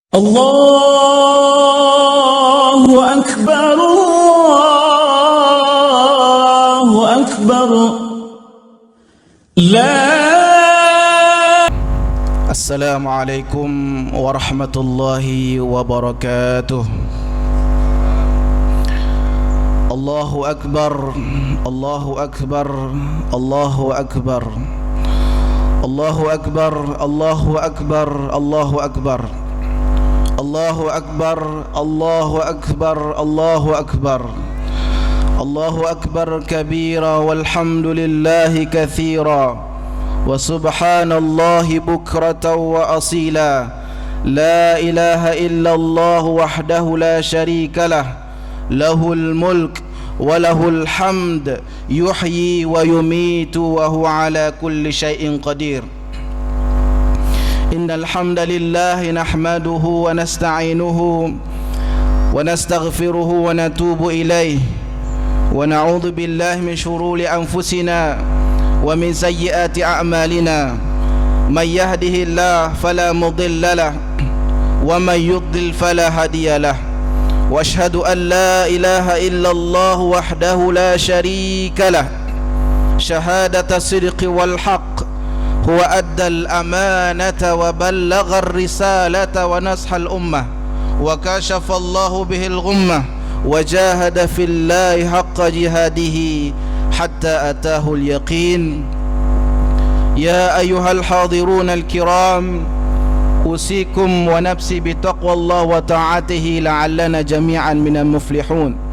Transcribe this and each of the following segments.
Allahu Akbar, Allahu Akbar. Assalamualaikum warahmatullahi wabarakatuh. Allahu Akbar, Allahu Akbar, Allahu Akbar, Allahu Akbar, Allahu Akbar, Allahu Akbar, Allahu Akbar, Allahu Akbar, Allahu Akbar, Allahu Akbar kabira walhamdulillahi kathira wa subhanallahi bukratan wa asila. La ilaha illallah wahdahu la sharika lah, lahul mulk wa lahul hamd, yuhyi wa yumitu wa huwa ala kulli syai'in qadir. Innal hamdalillah nahmaduhu wa nasta'inuhu wa nastaghfiruhu wa natubu ilayhi wa na'udzu billahi min shururi anfusina wa min sayyiati a'malina. May yahdihillahu fala mudilla lahu wa may yudlil fala hadiya lahu. Wa ashhadu an la ilaha illallah wahdahu la sharika lahu shahadata sidqi wal haqq. Huwa addal amanata wa ballagha ar-risalata wa nashal ummah wa kashafa Allahu bihil ghummah wa jahada fillahi haqqa jihadihi hatta atahu al-yaqin. Ya ayyuhal hadirun al-kiram, usikum wa nafsi bitaqwallah wa ta'atihi la'allana jami'an minal muflihun.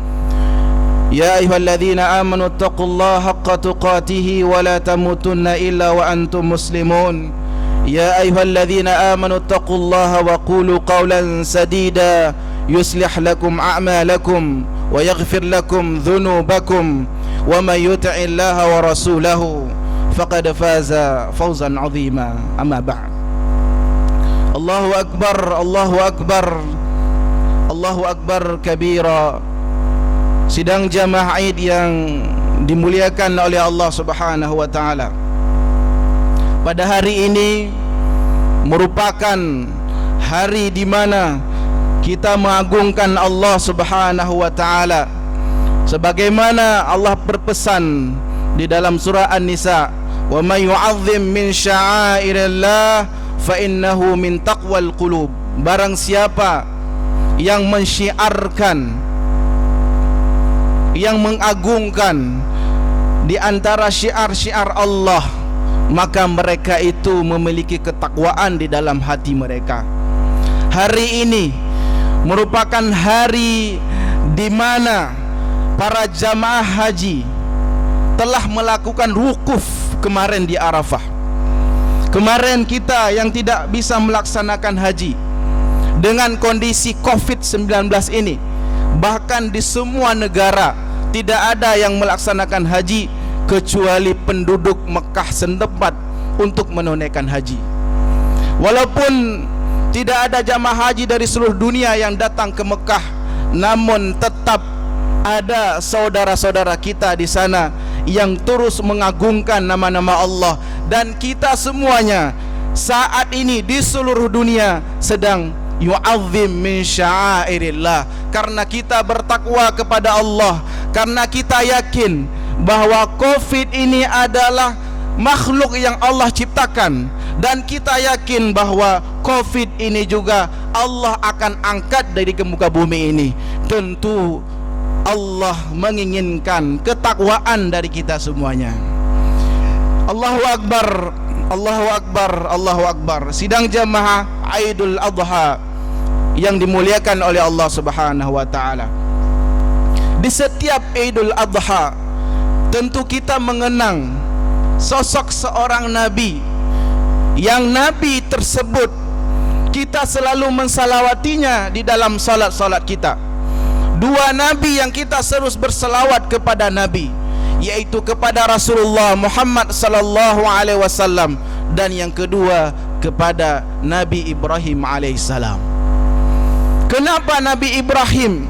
Ya ayyuhalladzina amanu taqullaha haqqa tuqatih wa la tamutunna illa wa antum muslimun. Ya ayyuhalladzina amanu taqullaha wa qulu qawlan sadida yuslih lakum a'malakum wa yaghfir lakum dhunubakum wa may yuti'illaha wa rasulahu faqad faza fawzan 'azima. Amma ba'd. Allahu akbar, Allahu akbar, Allahu akbar kabira. Sidang jamaah Aid yang dimuliakan oleh Allah Subhanahu wa taala. Pada hari ini merupakan hari di mana kita mengagungkan Allah Subhanahu wa taala. Sebagaimana Allah berpesan di dalam surah An-Nisa, "Wa may yu'azzim min sya'airillah fa innahu min taqwal qulub." Barang siapa yang mensyiarkan, yang mengagungkan di antara syiar-syiar Allah, maka mereka itu memiliki ketakwaan di dalam hati mereka. Hari ini merupakan hari di mana para jamaah haji telah melakukan wukuf kemarin di Arafah. Kemarin kita yang tidak bisa melaksanakan haji dengan kondisi COVID-19 ini, bahkan di semua negara tidak ada yang melaksanakan haji kecuali penduduk Mekah setempat untuk menunaikan haji. Walaupun tidak ada jamaah haji dari seluruh dunia yang datang ke Mekah, namun tetap ada saudara-saudara kita di sana yang terus mengagungkan nama-nama Allah. Dan kita semuanya saat ini di seluruh dunia sedang yu'azzim min sya'airillah, karena kita bertakwa kepada Allah, karena kita yakin bahwa COVID ini adalah makhluk yang Allah ciptakan, dan kita yakin bahwa COVID ini juga Allah akan angkat dari muka bumi ini. Tentu Allah menginginkan ketakwaan dari kita semuanya. Allahu Akbar, Allahu Akbar, Allahu Akbar. Sidang jamaah Aidul Adha yang dimuliakan oleh Allah Subhanahu wa taala. Di setiap Idul Adha tentu kita mengenang sosok seorang nabi, yang nabi tersebut kita selalu mensalawatinya di dalam salat-salat kita. Dua nabi yang kita terus berselawat kepada nabi, yaitu kepada Rasulullah Muhammad sallallahu alaihi wasallam, dan yang kedua kepada Nabi Ibrahim alaihissalam. Kenapa Nabi Ibrahim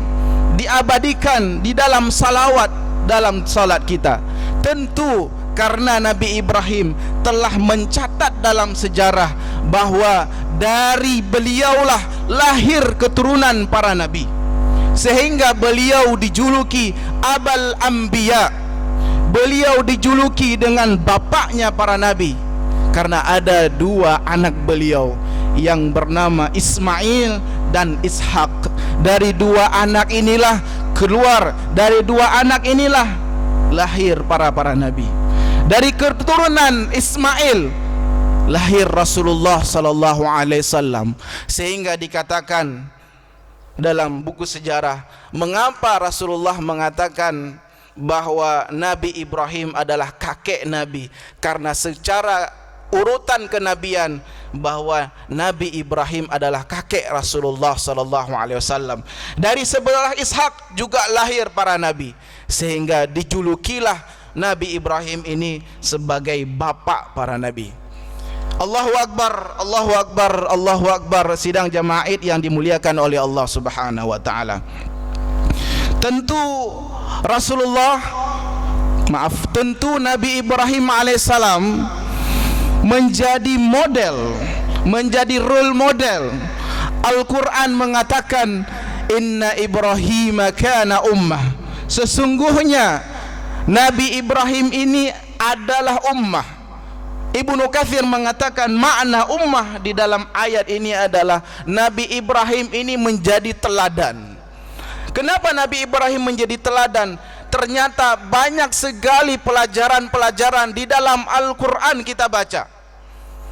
diabadikan di dalam salawat dalam salat kita? Tentu karena Nabi Ibrahim telah mencatat dalam sejarah bahwa dari beliaulah lahir keturunan para nabi, sehingga beliau dijuluki Abul Anbiya. Beliau dijuluki dengan bapaknya para nabi karena ada dua anak beliau yang bernama Ismail dan Ishak. Dari dua anak inilah lahir para nabi. Dari keturunan Ismail lahir Rasulullah sallallahu alaihi wasallam, sehingga dikatakan dalam buku sejarah mengapa Rasulullah mengatakan bahwa Nabi Ibrahim adalah kakek Nabi, karena secara urutan kenabian bahwa Nabi Ibrahim adalah kakek Rasulullah sallallahu alaihi wasallam. Dari sebelah Ishak juga lahir para nabi, sehingga dijulukilah Nabi Ibrahim ini sebagai bapak para nabi. Allahu Akbar, Allahu Akbar, Allahu Akbar. Sidang jamaah Id yang dimuliakan oleh Allah Subhanahu wa taala. Tentu Nabi Ibrahim alaihissalam menjadi model, menjadi role model. Al-Quran mengatakan inna Ibrahim kana ummah. Sesungguhnya Nabi Ibrahim ini adalah ummah. Ibnu Katsir mengatakan makna ummah di dalam ayat ini adalah Nabi Ibrahim ini menjadi teladan. Kenapa Nabi Ibrahim menjadi teladan? Ternyata banyak sekali pelajaran-pelajaran di dalam Al-Quran kita baca.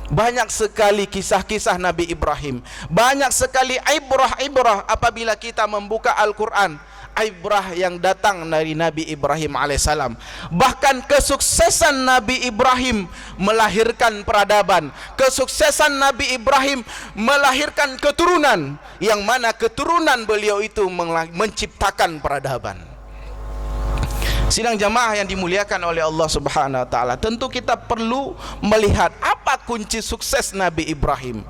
Banyak sekali kisah-kisah Nabi Ibrahim, banyak sekali ibrah-ibrah apabila kita membuka Al-Quran. Ibrah yang datang dari Nabi Ibrahim alaihissalam. Bahkan kesuksesan Nabi Ibrahim melahirkan peradaban. Kesuksesan Nabi Ibrahim melahirkan keturunan, yang mana keturunan beliau itu menciptakan peradaban. Sidang jamaah yang dimuliakan oleh Allah Subhanahu wa taala, tentu kita perlu melihat apa kunci sukses Nabi Ibrahim.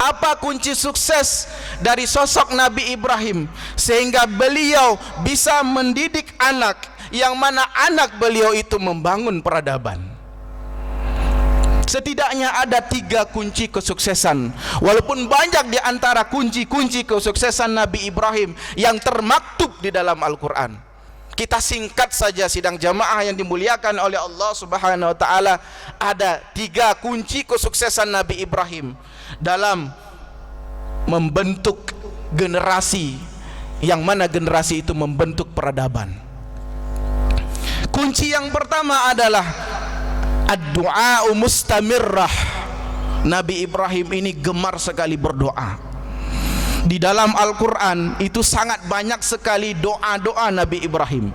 Apa kunci sukses dari sosok Nabi Ibrahim sehingga beliau bisa mendidik anak, yang mana anak beliau itu membangun peradaban? Setidaknya ada 3 kunci kesuksesan. Walaupun banyak di antara kunci-kunci kesuksesan Nabi Ibrahim yang termaktub di dalam Al-Quran, kita singkat saja sidang jamaah yang dimuliakan oleh Allah Subhanahu wa taala. Ada 3 kunci kesuksesan Nabi Ibrahim dalam membentuk generasi, yang mana generasi itu membentuk peradaban. Kunci yang pertama adalah ad-du'a mustamirrah. Nabi Ibrahim ini gemar sekali berdoa. Di dalam Al-Quran itu sangat banyak sekali doa-doa Nabi Ibrahim.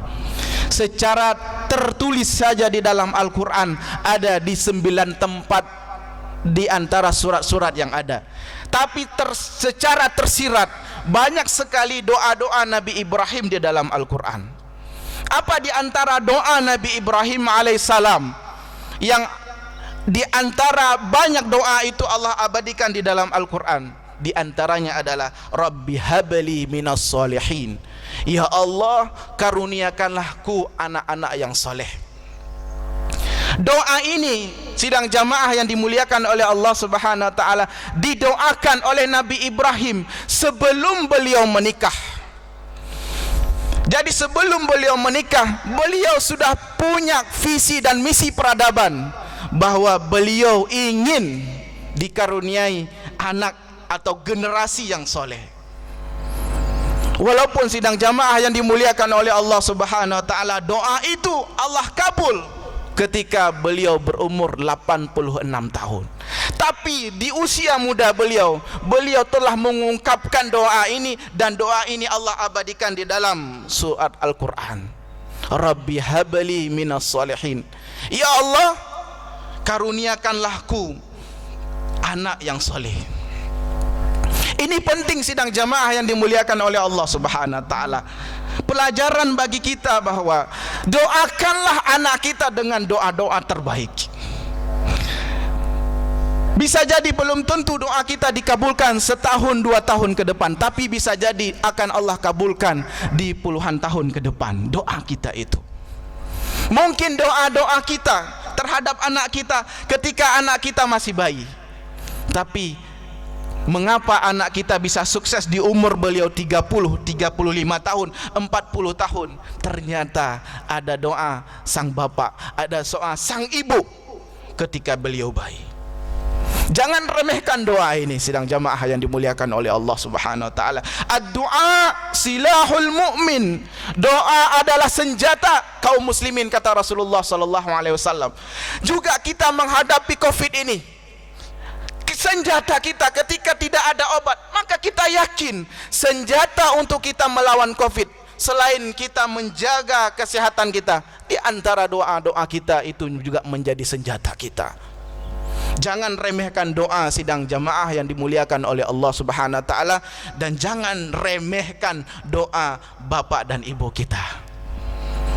Secara tertulis saja di dalam Al-Quran ada di 9 tempat di antara surat-surat yang ada. Tapi secara tersirat banyak sekali doa-doa Nabi Ibrahim di dalam Al-Quran. Apa di antara doa Nabi Ibrahim alaihissalam yang di antara banyak doa itu Allah abadikan di dalam Al-Quran? Di antaranya adalah Rabbi habli minas solihin. Ya Allah, karuniakanlah ku anak-anak yang soleh. Doa ini sidang jamaah yang dimuliakan oleh Allah Subhanahu wa taala didoakan oleh Nabi Ibrahim sebelum beliau menikah. Jadi sebelum beliau menikah, beliau sudah punya visi dan misi peradaban bahwa beliau ingin dikaruniai anak atau generasi yang soleh. Walaupun sidang jamaah yang dimuliakan oleh Allah Subhanahu wa taala, doa itu Allah kabul ketika beliau berumur 86 tahun. Tapi di usia muda beliau telah mengungkapkan doa ini, dan doa ini Allah abadikan di dalam surat Al-Quran. Rabbi habli minas solihin. Ya Allah, karuniakanlah ku anak yang soleh. Ini penting sidang jamaah yang dimuliakan oleh Allah Subhanahu wa taala. Pelajaran bagi kita bahwa doakanlah anak kita dengan doa-doa terbaik. Bisa jadi belum tentu doa kita dikabulkan setahun 2 tahun ke depan, tapi bisa jadi akan Allah kabulkan di puluhan tahun ke depan doa kita itu. Mungkin doa-doa kita terhadap anak kita ketika anak kita masih bayi, tapi Mengapa anak kita bisa sukses di umur beliau 30, 35 tahun, 40 tahun? Ternyata ada doa sang bapak, ada doa sang ibu ketika beliau bayi. Jangan remehkan doa ini sidang jamaah yang dimuliakan oleh Allah Subhanahu wa taala. Ad-du'a silahul mu'min. Doa adalah senjata kaum muslimin, kata Rasulullah sallallahu alaihi wasallam. Juga kita menghadapi Covid ini, senjata kita ketika tidak ada obat, maka kita yakin senjata untuk kita melawan Covid selain kita menjaga kesehatan kita, di antara doa-doa kita itu juga menjadi senjata kita. Jangan remehkan doa sidang jamaah yang dimuliakan oleh Allah Subhanahu wa taala, dan jangan remehkan doa bapak dan ibu kita.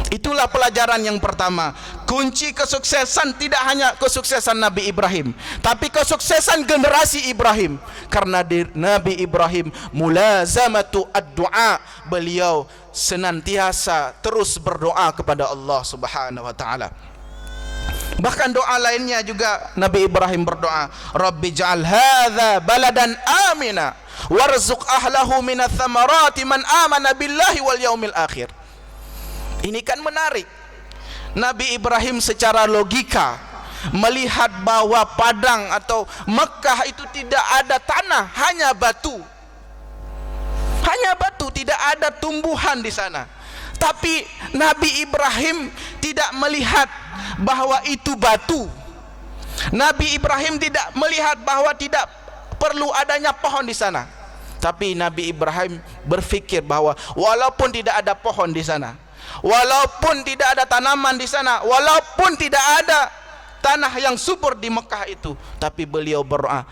Itulah pelajaran yang pertama. Kunci kesuksesan tidak hanya kesuksesan Nabi Ibrahim, tapi kesuksesan generasi Ibrahim. Karena Nabi Ibrahim mulazamatu ad-du'a, beliau senantiasa terus berdoa kepada Allah Subhanahu wa taala. Bahkan doa lainnya juga Nabi Ibrahim berdoa, Rabbi ja'al hadza baladan amina warzuq ahlahu minats thamarati man amana billahi wal yaumil akhir. Ini kan menarik. Nabi Ibrahim secara logika melihat bahwa padang atau Mekah itu tidak ada tanah, hanya batu. Hanya batu, tidak ada tumbuhan di sana. Tapi Nabi Ibrahim tidak melihat bahwa itu batu. Nabi Ibrahim tidak melihat bahwa tidak perlu adanya pohon di sana. Tapi Nabi Ibrahim berfikir bahwa walaupun tidak ada pohon di sana, walaupun tidak ada tanaman di sana, walaupun tidak ada tanah yang subur di Mekah itu, tapi beliau berdoa,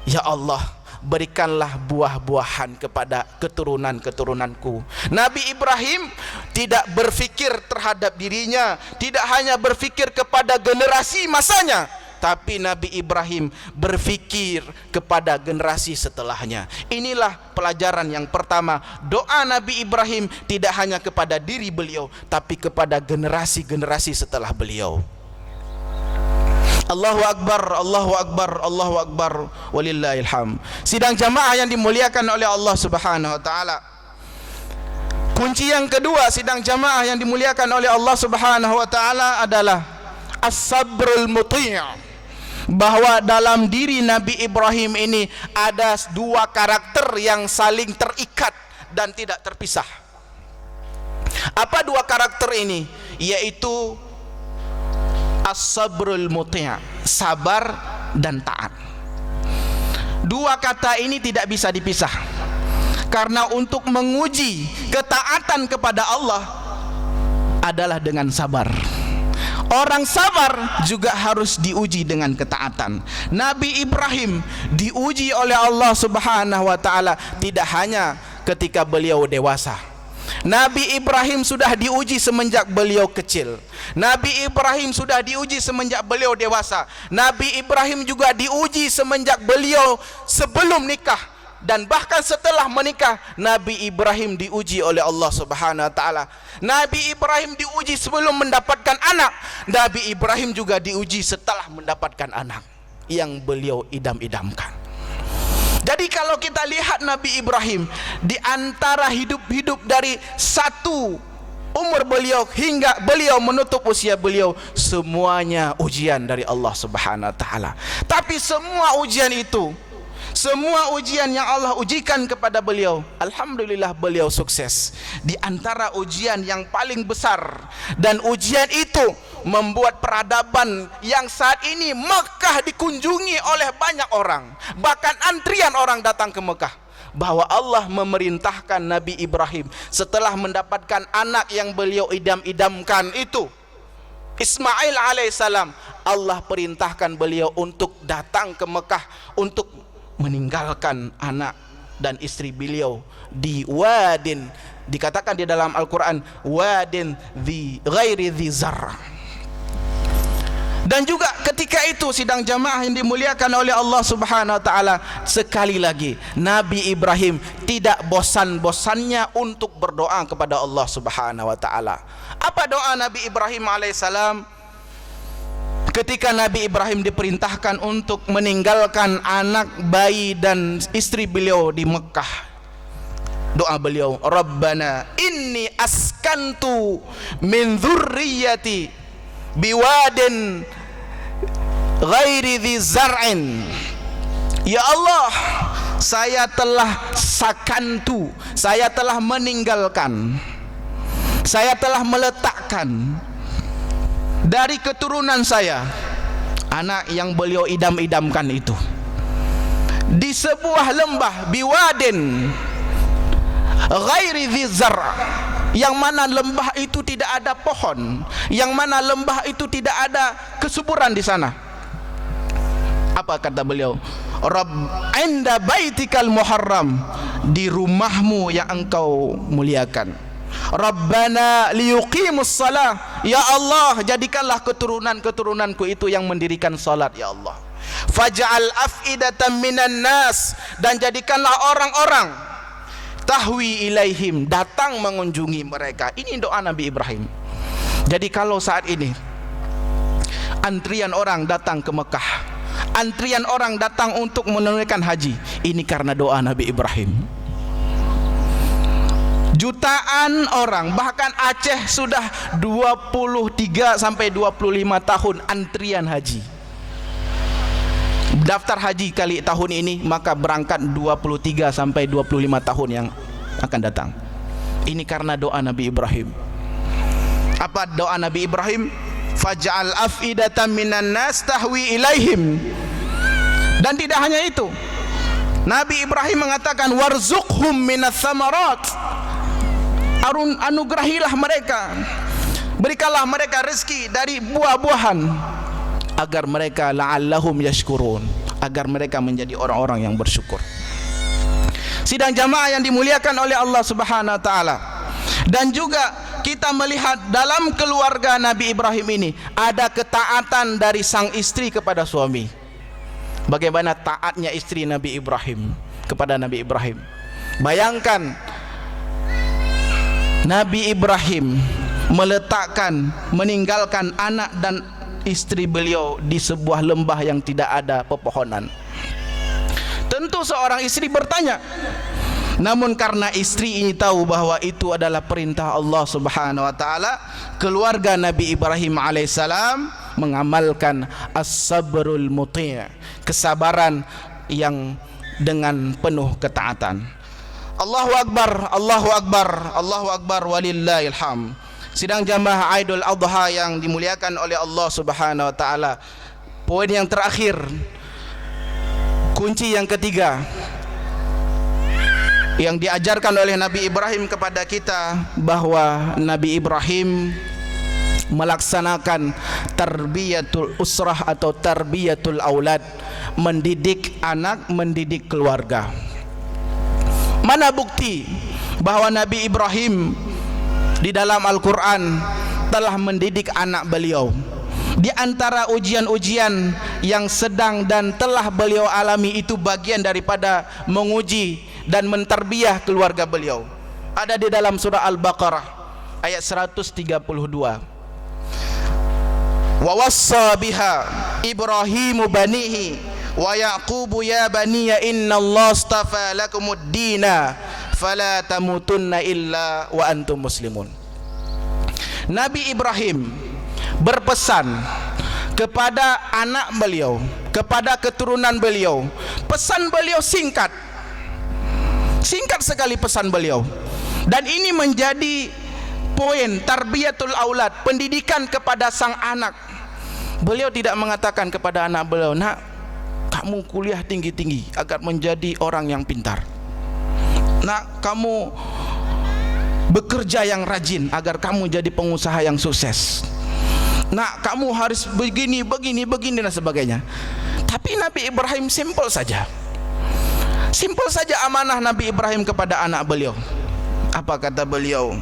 ya Allah, berikanlah buah-buahan kepada keturunan-keturunanku. Nabi Ibrahim tidak berfikir terhadap dirinya, tidak hanya berfikir kepada generasi masanya, tapi Nabi Ibrahim berfikir kepada generasi setelahnya. Inilah pelajaran yang pertama. Doa Nabi Ibrahim tidak hanya kepada diri beliau, tapi kepada generasi-generasi setelah beliau. Allahu Akbar, Allahu Akbar, Allahu Akbar, walillahil hamd. Sidang jamaah yang dimuliakan oleh Allah Subhanahu wa taala. Kunci yang kedua sidang jamaah yang dimuliakan oleh Allah Subhanahu wa taala adalah as-sabrul muti'. Bahwa dalam diri Nabi Ibrahim ini ada dua karakter yang saling terikat dan tidak terpisah. Apa dua karakter ini? Yaitu as-sabrul muti', sabar dan taat. Dua kata ini tidak bisa dipisah, karena untuk menguji ketaatan kepada Allah adalah dengan sabar. Orang sabar juga harus diuji dengan ketaatan. Nabi Ibrahim diuji oleh Allah Subhanahu wa taala tidak hanya ketika beliau dewasa. Nabi Ibrahim sudah diuji semenjak beliau kecil. Nabi Ibrahim sudah diuji semenjak beliau dewasa. Nabi Ibrahim juga diuji semenjak beliau sebelum nikah. Dan bahkan setelah menikah, Nabi Ibrahim diuji oleh Allah Subhanahu wa taala. Nabi Ibrahim diuji sebelum mendapatkan anak. Nabi Ibrahim juga diuji setelah mendapatkan anak yang beliau idam-idamkan. Jadi kalau kita lihat Nabi Ibrahim, di antara hidup-hidup dari satu umur beliau hingga beliau menutup usia beliau, semuanya ujian dari Allah Subhanahu wa taala. Tapi semua ujian itu, semua ujian yang Allah ujikan kepada beliau, alhamdulillah beliau sukses. Di antara ujian yang paling besar, dan ujian itu membuat peradaban yang saat ini Mekah dikunjungi oleh banyak orang, bahkan antrian orang datang ke Mekah, bahwa Allah memerintahkan Nabi Ibrahim setelah mendapatkan anak yang beliau idam-idamkan itu, Ismail alaihissalam, Allah perintahkan beliau untuk datang ke Mekah untuk meninggalkan anak dan istri beliau di wadin, dikatakan di dalam Al-Quran, wadin ghairi dhi zarra. Dan juga ketika itu sidang jamaah yang dimuliakan oleh Allah Subhanahu wa taala, sekali lagi Nabi Ibrahim tidak bosan-bosannya untuk berdoa kepada Allah Subhanahu wa taala. Apa doa Nabi Ibrahim alaihissalam ketika Nabi Ibrahim diperintahkan untuk meninggalkan anak, bayi dan istri beliau di Mekah, doa beliau, Rabbana inni askantu min dzurriyyati biwadin ghairi dzi zar'in. Ya Allah, saya telah sakantu, saya telah meninggalkan, saya telah meletakkan dari keturunan saya anak yang beliau idam-idamkan itu di sebuah lembah biwadin ghairi dzi zar', yang mana lembah itu tidak ada pohon, yang mana lembah itu tidak ada kesuburan di sana. Apa kata beliau? Rabb inda baitikal muharram, di rumahmu yang engkau muliakan. Rabbana liyuqimus salah, ya Allah, jadikanlah keturunan-keturunanku itu yang mendirikan salat, ya Allah. Faj'al af'idatan minan nas, dan jadikanlah orang-orang tahwi ilaihim, datang mengunjungi mereka. Ini doa Nabi Ibrahim. Jadi kalau saat ini antrian orang datang ke Mekah, antrian orang datang untuk menunaikan haji, ini karena doa Nabi Ibrahim. Jutaan orang, bahkan Aceh sudah 23 sampai 25 tahun antrian haji. Daftar haji kali tahun ini, maka berangkat 23 sampai 25 tahun yang akan datang. Ini karena doa Nabi Ibrahim. Apa doa Nabi Ibrahim? Faj'al af'idatan minan nas tahwi ilaihim. Dan tidak hanya itu, Nabi Ibrahim mengatakan warzuqhum minas samarat, anugerahilah mereka, berikanlah mereka rezeki dari buah-buahan, agar mereka la'allahum yashkurun, agar mereka menjadi orang-orang yang bersyukur. Sidang jamaah yang dimuliakan oleh Allah Subhanahu wa taala. Dan juga kita melihat dalam keluarga Nabi Ibrahim ini ada ketaatan dari sang istri kepada suami. Bagaimana taatnya istri Nabi Ibrahim kepada Nabi Ibrahim. Bayangkan Nabi Ibrahim meletakkan, meninggalkan anak dan istri beliau di sebuah lembah yang tidak ada pepohonan. Tentu seorang istri bertanya, namun karena istri ini tahu bahwa itu adalah perintah Allah Subhanahu wa taala, keluarga Nabi Ibrahim alaihissalam mengamalkan as-sabrul muti', kesabaran yang dengan penuh ketaatan. Allahu Akbar, Allahu Akbar, Allahu Akbar, walillahil hamd. Sidang jamaah Aidul Adha yang dimuliakan oleh Allah Subhanahu wa taala, poin yang terakhir, kunci yang ketiga yang diajarkan oleh Nabi Ibrahim kepada kita, bahwa Nabi Ibrahim melaksanakan tarbiyatul usrah atau tarbiyatul aulad, mendidik anak, mendidik keluarga. Mana bukti bahwa Nabi Ibrahim di dalam Al-Quran telah mendidik anak beliau? Di antara ujian-ujian yang sedang dan telah beliau alami itu bagian daripada menguji dan mentarbiyah keluarga beliau. Ada di dalam surah Al-Baqarah ayat 132. Wa wassa biha Ibrahimu banihi wa Yaqubu ya baniya innallaha astafa lakumud dina fala tamutunna illa wa antum muslimun. Nabi Ibrahim berpesan kepada anak beliau, kepada keturunan beliau. Pesan beliau singkat, singkat sekali pesan beliau. Dan ini menjadi poin tarbiyatul aulad, pendidikan kepada sang anak. Beliau tidak mengatakan kepada anak beliau, nak, kamu kuliah tinggi-tinggi agar menjadi orang yang pintar. Nak, kamu bekerja yang rajin agar kamu jadi pengusaha yang sukses. Nak, kamu harus begini, begini, begini dan sebagainya. Tapi Nabi Ibrahim simpel saja. Simpel saja amanah Nabi Ibrahim kepada anak beliau. Apa kata beliau?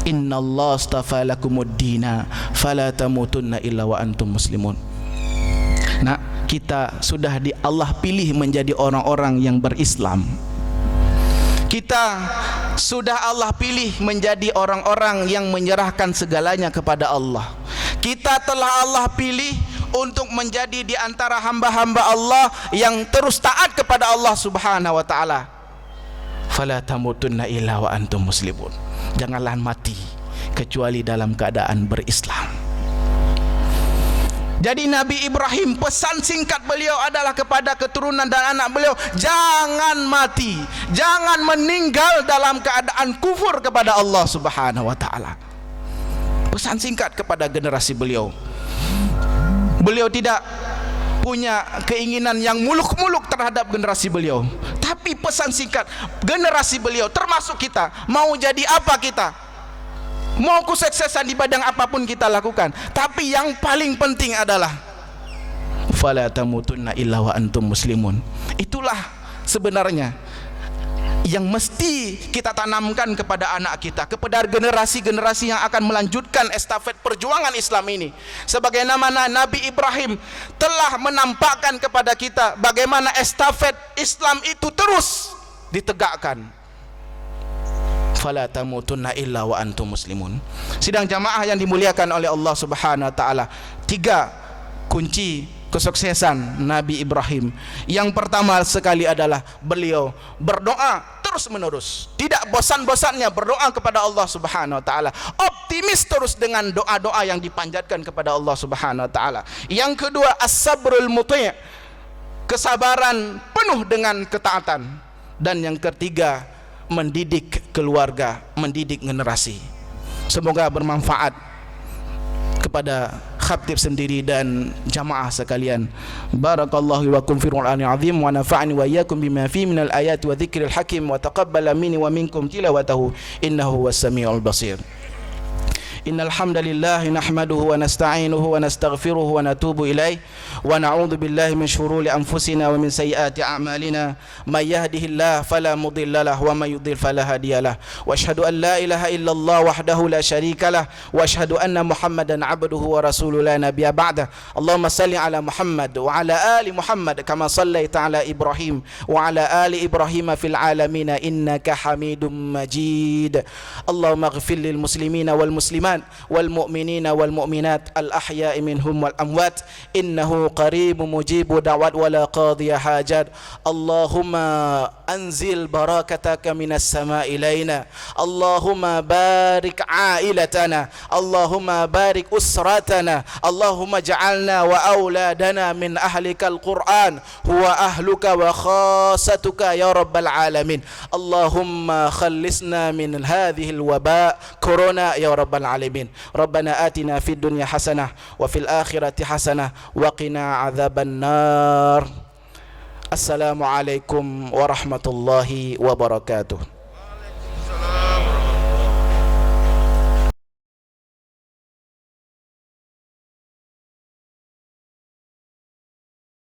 Innallaha astafa lakumud dina fala tamutunna illa wa antum muslimun. Nah, kita sudah Allah pilih menjadi orang-orang yang berislam. Kita sudah Allah pilih menjadi orang-orang yang menyerahkan segalanya kepada Allah. Kita telah Allah pilih untuk menjadi di antara hamba-hamba Allah yang terus taat kepada Allah Subhanahu wa taala. Fala tamutunna illa wa antum muslimun. Janganlah mati kecuali dalam keadaan berislam. Jadi Nabi Ibrahim, pesan singkat beliau adalah kepada keturunan dan anak beliau, jangan mati, jangan meninggal dalam keadaan kufur kepada Allah Subhanahu wa taala. Pesan singkat kepada generasi beliau. Beliau tidak punya keinginan yang muluk-muluk terhadap generasi beliau, tapi pesan singkat, generasi beliau termasuk kita, mau jadi apa kita, mau kesuksesan di bidang apapun kita lakukan, tapi yang paling penting adalah fala tamutunna illa wa antum muslimun. Itulah sebenarnya yang mesti kita tanamkan kepada anak kita, kepada generasi-generasi yang akan melanjutkan estafet perjuangan Islam ini. Sebagaimana Nabi Ibrahim telah menampakkan kepada kita bagaimana estafet Islam itu terus ditegakkan. Fala tamutunna illa wa antum muslimun. Sidang jamaah yang dimuliakan oleh Allah Subhanahu wa taala, 3 kunci kesuksesan Nabi Ibrahim. Yang pertama sekali adalah beliau berdoa terus menerus, tidak bosan-bosannya berdoa kepada Allah Subhanahu wa taala, optimis terus dengan doa-doa yang dipanjatkan kepada Allah Subhanahu wa taala. Yang kedua, as-sabrul muti', kesabaran penuh dengan ketaatan. Dan yang ketiga, mendidik keluarga, mendidik generasi. Semoga bermanfaat kepada khatib sendiri dan jamaah sekalian. Barakallahu wa kum fil Qur'anil azim wa nafa'ani wa iyyakum bima fihi minal ayati wa dzikril hakim wa taqabbala minni wa minkum tilawatahu innahu was-sami'ul basir. Innal hamdalillah nahmaduhu wa nasta'inuhu wa nastaghfiruhu wa natubu ilaih wa na'udzu billahi min shururi anfusina wa min sayyiati a'malina may yahdihillahu fala mudilla lahu wa may yudlil fala hadiyalah wa asyhadu an la ilaha illallah wahdahu la syarikalah wa asyhadu anna Muhammadan 'abduhu wa rasuluhu la nabiyya ba'dah. Allahumma salli ala Muhammad wa ala ali Muhammad kama sallaita ala Ibrahim wa ala ali Ibrahim fil alamin innaka Hamidum Majid. Allahumma ighfir lil muslimina wal muslimat wal mu'minina wal mu'minat al ahya'i minhum wal amwat innahu qaribun mujibu da'wat wala qadhiya hajat. Allahumma anzil barakataka minas sama'i ilaina. Allahumma barik ailatana. Allahumma barik usratana. Allahumma ja'alna wa auladana min ahlikal Qur'an huwa ahluka wa khasatuka ya rabbal alamin. Allahumma khallisna min hadhihi al-waba corona ya rabbal alamin. Rabbana atina fid dunya hasanah wa fil akhirati hasanah wa qina adzaban nar. Assalamualaikum warahmatullahi wabarakatuh.